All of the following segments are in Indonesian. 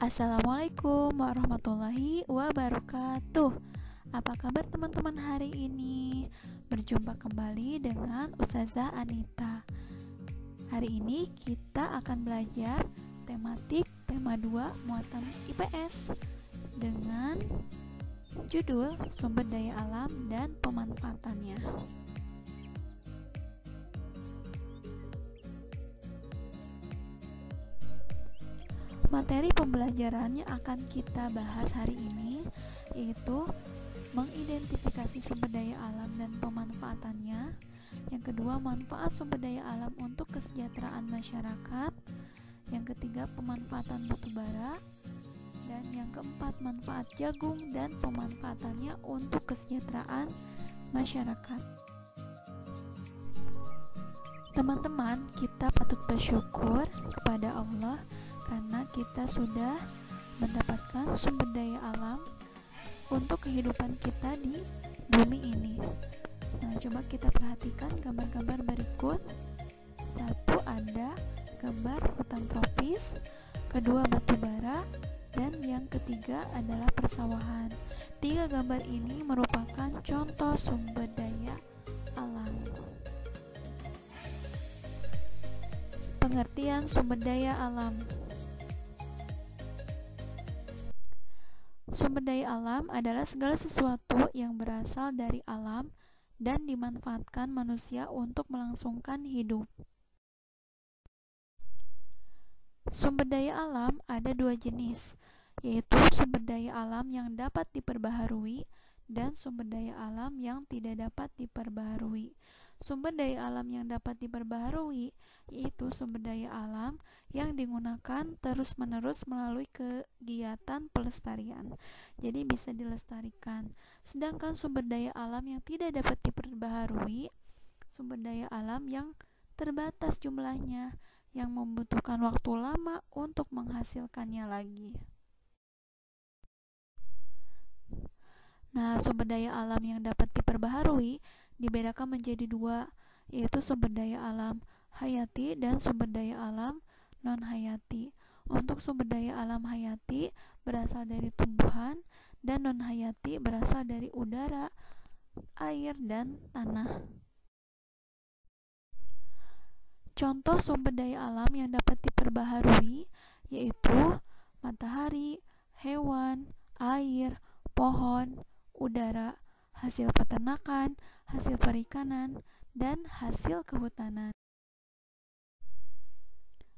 Assalamualaikum warahmatullahi wabarakatuh. Apa kabar teman-teman hari ini? Berjumpa kembali dengan Ustazah Anita. Hari ini kita akan belajar tematik tema 2 muatan IPS dengan judul sumber daya alam dan pemanfaatannya. Materi pembelajarannya akan kita bahas hari ini yaitu mengidentifikasi sumber daya alam dan pemanfaatannya. Yang kedua, manfaat sumber daya alam untuk kesejahteraan masyarakat. Yang ketiga, pemanfaatan batu bara. Dan yang keempat, manfaat jagung dan pemanfaatannya untuk kesejahteraan masyarakat. Teman-teman, kita patut bersyukur kepada Allah karena kita sudah mendapatkan sumber daya alam untuk kehidupan kita di bumi ini. Nah, coba kita perhatikan gambar-gambar berikut. Satu, ada gambar hutan tropis. Kedua, batu bara. Dan yang ketiga adalah persawahan. Tiga gambar ini merupakan contoh sumber daya alam. Pengertian sumber daya alam. Sumber daya alam adalah segala sesuatu yang berasal dari alam dan dimanfaatkan manusia untuk melangsungkan hidup. Sumber daya alam ada dua jenis, yaitu sumber daya alam yang dapat diperbaharui dan sumber daya alam yang tidak dapat diperbaharui. Sumber daya alam yang dapat diperbaharui yaitu sumber daya alam yang digunakan terus-menerus melalui kegiatan pelestarian, jadi bisa dilestarikan. Sedangkan sumber daya alam yang tidak dapat diperbaharui, sumber daya alam yang terbatas jumlahnya, yang membutuhkan waktu lama untuk menghasilkannya lagi. Nah, sumber daya alam yang dapat diperbaharui dibedakan menjadi dua, yaitu sumber daya alam hayati dan sumber daya alam non-hayati. Untuk sumber daya alam hayati berasal dari tumbuhan dan non-hayati berasal dari udara, air, dan tanah. Contoh sumber daya alam yang dapat diperbaharui yaitu matahari, hewan, air, pohon, udara, hasil peternakan, hasil perikanan, dan hasil kehutanan.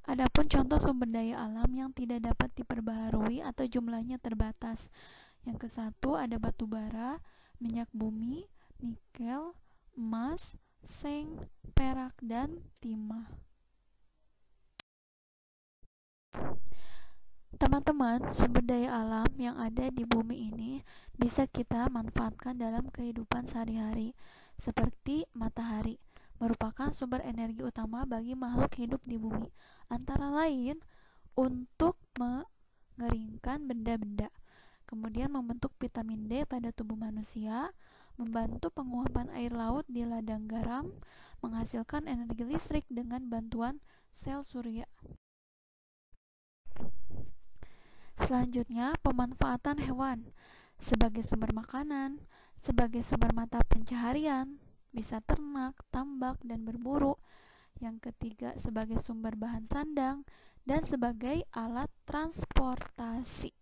Adapun contoh sumber daya alam yang tidak dapat diperbaharui atau jumlahnya terbatas. Yang kesatu ada batu bara, minyak bumi, nikel, emas, seng, perak, dan timah. Teman-teman, sumber daya alam yang ada di bumi ini bisa kita manfaatkan dalam kehidupan sehari-hari, seperti matahari merupakan sumber energi utama bagi makhluk hidup di bumi, antara lain untuk mengeringkan benda-benda, kemudian membentuk vitamin D pada tubuh manusia, membantu penguapan air laut di ladang garam, menghasilkan energi listrik dengan bantuan sel surya. Selanjutnya, pemanfaatan hewan sebagai sumber makanan, sebagai sumber mata pencaharian, bisa ternak, tambak, dan berburu. Yang ketiga, sebagai sumber bahan sandang dan sebagai alat transportasi.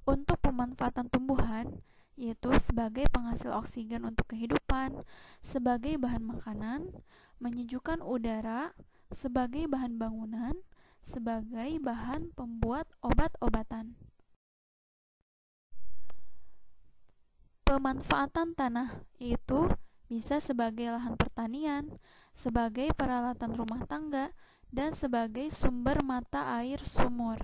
Untuk pemanfaatan tumbuhan, yaitu sebagai penghasil oksigen untuk kehidupan, sebagai bahan makanan, menyejukkan udara, sebagai bahan bangunan, sebagai bahan pembuat obat-obatan. Pemanfaatan tanah yaitu bisa sebagai lahan pertanian, sebagai peralatan rumah tangga, dan sebagai sumber mata air sumur.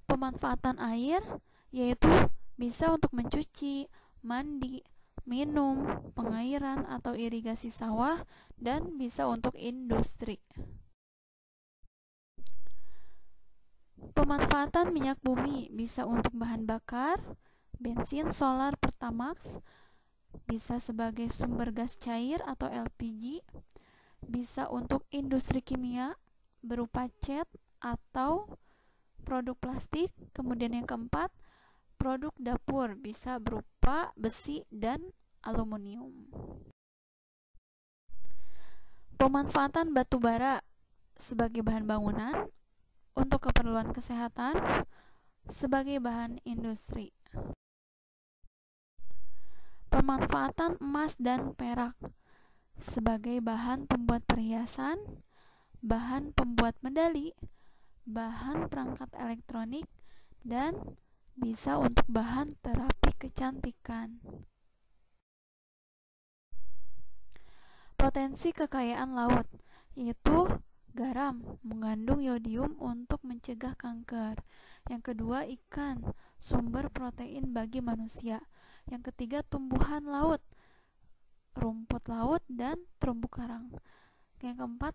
Pemanfaatan air yaitu bisa untuk mencuci, mandi, minum, pengairan atau irigasi sawah, dan bisa untuk industri. Pemanfaatan minyak bumi bisa untuk bahan bakar, bensin, solar, pertamax, bisa sebagai sumber gas cair atau LPG, bisa untuk industri kimia berupa cat atau produk plastik. Kemudian yang keempat, produk dapur bisa berupa besi dan aluminium. Pemanfaatan batu bara sebagai bahan bangunan untuk keperluan kesehatan sebagai bahan industri. Pemanfaatan emas dan perak sebagai bahan pembuat perhiasan, bahan pembuat medali, bahan perangkat elektronik, dan bisa untuk bahan terapi kecantikan. Potensi kekayaan laut yaitu garam mengandung yodium untuk mencegah kanker. Yang kedua, ikan, sumber protein bagi manusia. Yang ketiga, tumbuhan laut, rumput laut dan terumbu karang. Yang keempat,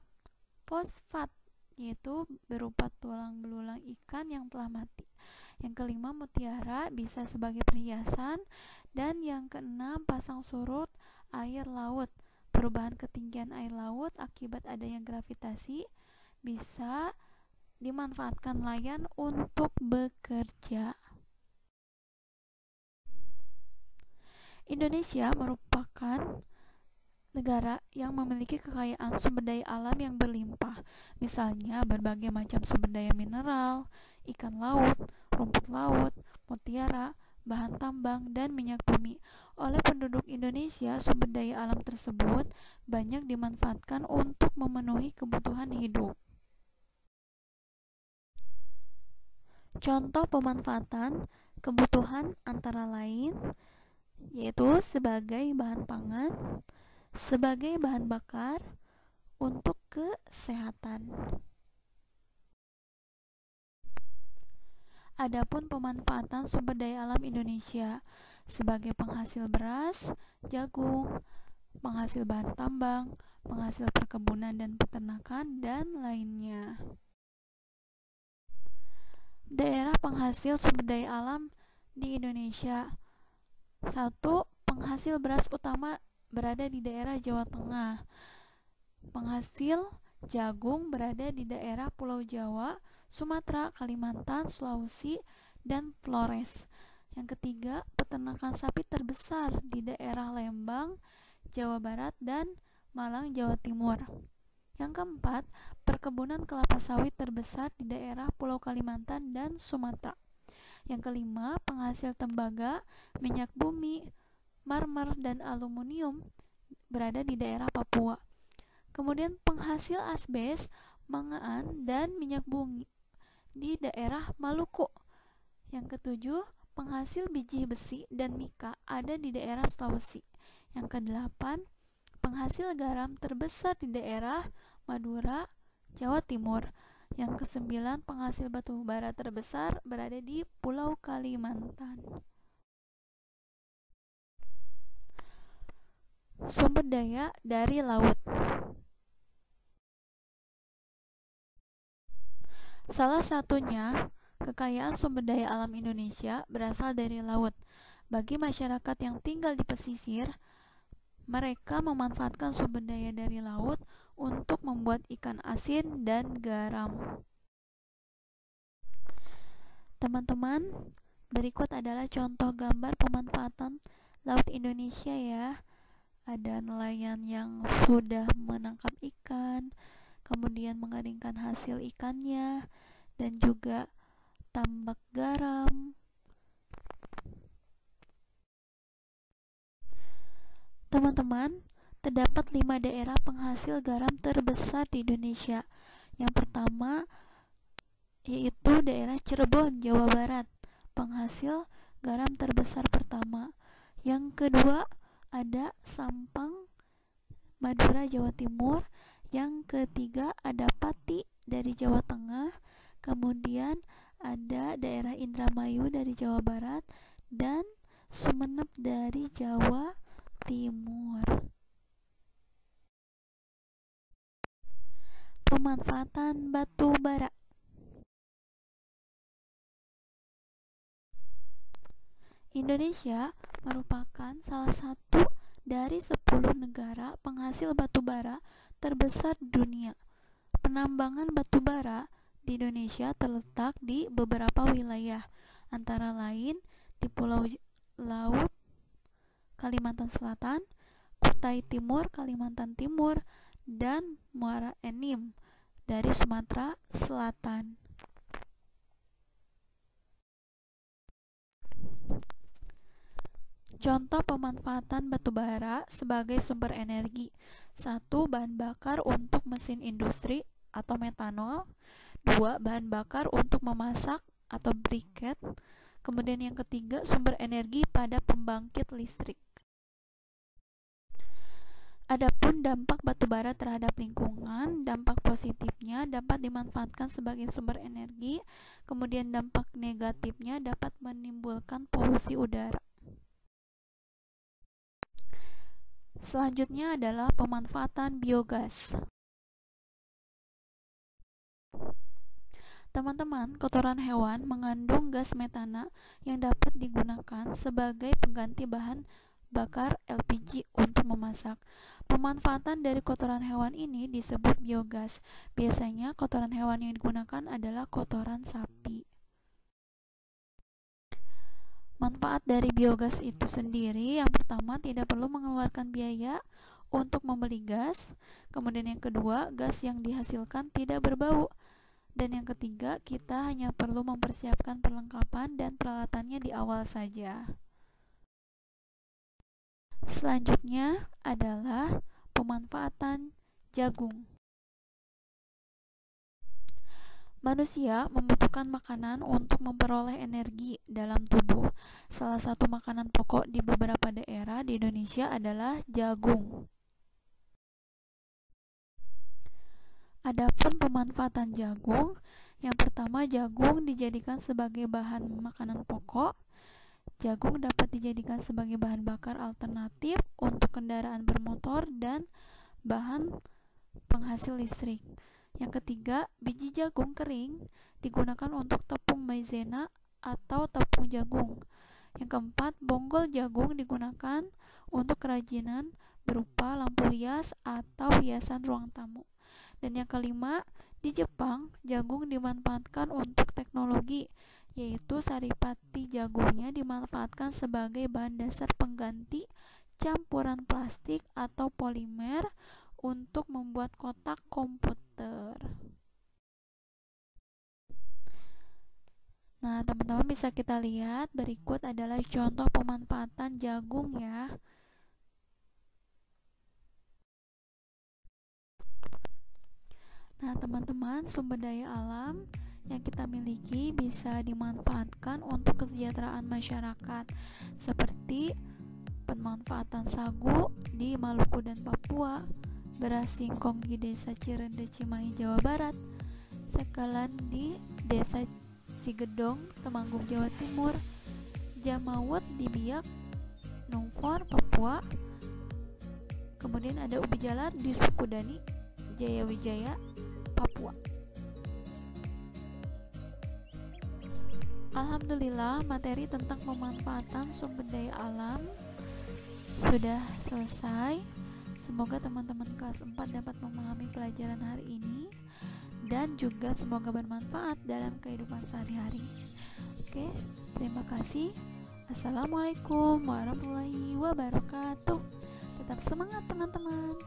fosfat, yaitu berupa tulang belulang ikan yang telah mati. Yang kelima, mutiara bisa sebagai perhiasan. Dan yang keenam, pasang surut air laut. Perubahan ketinggian air laut akibat adanya gravitasi bisa dimanfaatkan nelayan untuk bekerja. Indonesia merupakan negara yang memiliki kekayaan sumber daya alam yang berlimpah, misalnya berbagai macam sumber daya mineral, ikan laut, rumput laut, mutiara, bahan tambang, dan minyak bumi. Oleh penduduk Indonesia, sumber daya alam tersebut banyak dimanfaatkan untuk memenuhi kebutuhan hidup. Contoh pemanfaatan kebutuhan antara lain yaitu sebagai bahan pangan, sebagai bahan bakar, untuk kesehatan. Adapun pemanfaatan sumber daya alam Indonesia sebagai penghasil beras, jagung, penghasil bahan tambang, penghasil perkebunan dan peternakan, dan lainnya. Daerah penghasil sumber daya alam di Indonesia. 1. Penghasil beras utama berada di daerah Jawa Tengah. Penghasil jagung berada di daerah Pulau Jawa, Sumatera, Kalimantan, Sulawesi, dan Flores. Yang ketiga, peternakan sapi terbesar di daerah Lembang, Jawa Barat, dan Malang, Jawa Timur. Yang keempat, perkebunan kelapa sawit terbesar di daerah Pulau Kalimantan dan Sumatera. Yang kelima, penghasil tembaga, minyak bumi, marmer, dan aluminium berada di daerah Papua. Kemudian penghasil asbes, mangaan, dan minyak bumi di daerah Maluku. Yang ketujuh, penghasil biji besi dan mika ada di daerah Sulawesi. Yang kedelapan, penghasil garam terbesar di daerah Madura, Jawa Timur. Yang kesembilan, penghasil batu bara terbesar berada di Pulau Kalimantan. Sumber daya dari laut. Salah satunya, kekayaan sumber daya alam Indonesia berasal dari laut. Bagi masyarakat yang tinggal di pesisir, mereka memanfaatkan sumber daya dari laut untuk membuat ikan asin dan garam. Teman-teman, berikut adalah contoh gambar pemanfaatan laut Indonesia ya. Ada nelayan yang sudah menangkap ikan, kemudian mengeringkan hasil ikannya, dan juga tambak garam. Teman-teman, terdapat 5 daerah penghasil garam terbesar di Indonesia. Yang pertama yaitu daerah Cirebon, Jawa Barat, penghasil garam terbesar pertama. Yang kedua ada Sampang, Madura, Jawa Timur. Yang ketiga ada Pati dari Jawa Tengah. Kemudian ada daerah Indramayu dari Jawa Barat dan Sumeneb dari Jawa Timur. Pemanfaatan batu bara. Indonesia merupakan salah satu dari 10 negara penghasil batu bara terbesar dunia. Penambangan batu bara di Indonesia terletak di beberapa wilayah, antara lain di Pulau Laut Kalimantan Selatan, Kutai Timur Kalimantan Timur, dan Muara Enim dari Sumatera Selatan. Contoh pemanfaatan batu bara sebagai sumber energi. 1. Bahan bakar untuk mesin industri atau metanol. 2. Bahan bakar untuk memasak atau briket. Kemudian yang ketiga, sumber energi pada pembangkit listrik. Adapun dampak batubara terhadap lingkungan, dampak positifnya dapat dimanfaatkan sebagai sumber energi, kemudian dampak negatifnya dapat menimbulkan polusi udara. Selanjutnya adalah pemanfaatan biogas. Teman-teman, kotoran hewan mengandung gas metana yang dapat digunakan sebagai pengganti bahan bakar LPG untuk memasak. Pemanfaatan dari kotoran hewan ini disebut biogas. Biasanya kotoran hewan yang digunakan adalah kotoran sapi. Manfaat dari biogas itu sendiri, yang pertama, tidak perlu mengeluarkan biaya untuk membeli gas. Kemudian yang kedua, gas yang dihasilkan tidak berbau. Dan yang ketiga, kita hanya perlu mempersiapkan perlengkapan dan peralatannya di awal saja. Selanjutnya adalah pemanfaatan jagung. Manusia membutuhkan makanan untuk memperoleh energi dalam tubuh. Salah satu makanan pokok di beberapa daerah di Indonesia adalah jagung. Adapun pemanfaatan jagung, yang pertama, jagung dijadikan sebagai bahan makanan pokok. Jagung dapat dijadikan sebagai bahan bakar alternatif untuk kendaraan bermotor dan bahan penghasil listrik. Yang ketiga, biji jagung kering digunakan untuk tepung maizena atau tepung jagung. Yang keempat, bonggol jagung digunakan untuk kerajinan berupa lampu hias atau hiasan ruang tamu. Dan yang kelima, di Jepang, jagung dimanfaatkan untuk teknologi, yaitu saripati jagungnya dimanfaatkan sebagai bahan dasar pengganti campuran plastik atau polimer untuk membuat kotak komputer. Nah, teman-teman bisa kita lihat berikut adalah contoh pemanfaatan jagung ya. Nah, teman-teman, sumber daya alam yang kita miliki bisa dimanfaatkan untuk kesejahteraan masyarakat, seperti pemanfaatan sagu di Maluku dan Papua, beras singkong di Desa Cirende, Cimahi, Jawa Barat, sekelan di Desa Sigedong, Temanggung, Jawa Timur, jamawut di Biak, Numfor, Papua. Kemudian ada ubi jalar di Sukudani, Jayawijaya, Papua. Alhamdulillah, materi tentang pemanfaatan sumber daya alam sudah selesai. Semoga teman-teman kelas 4 dapat memahami pelajaran hari ini dan juga semoga bermanfaat dalam kehidupan sehari-hari. Oke, terima kasih. Assalamualaikum warahmatullahi wabarakatuh. Tetap semangat teman-teman.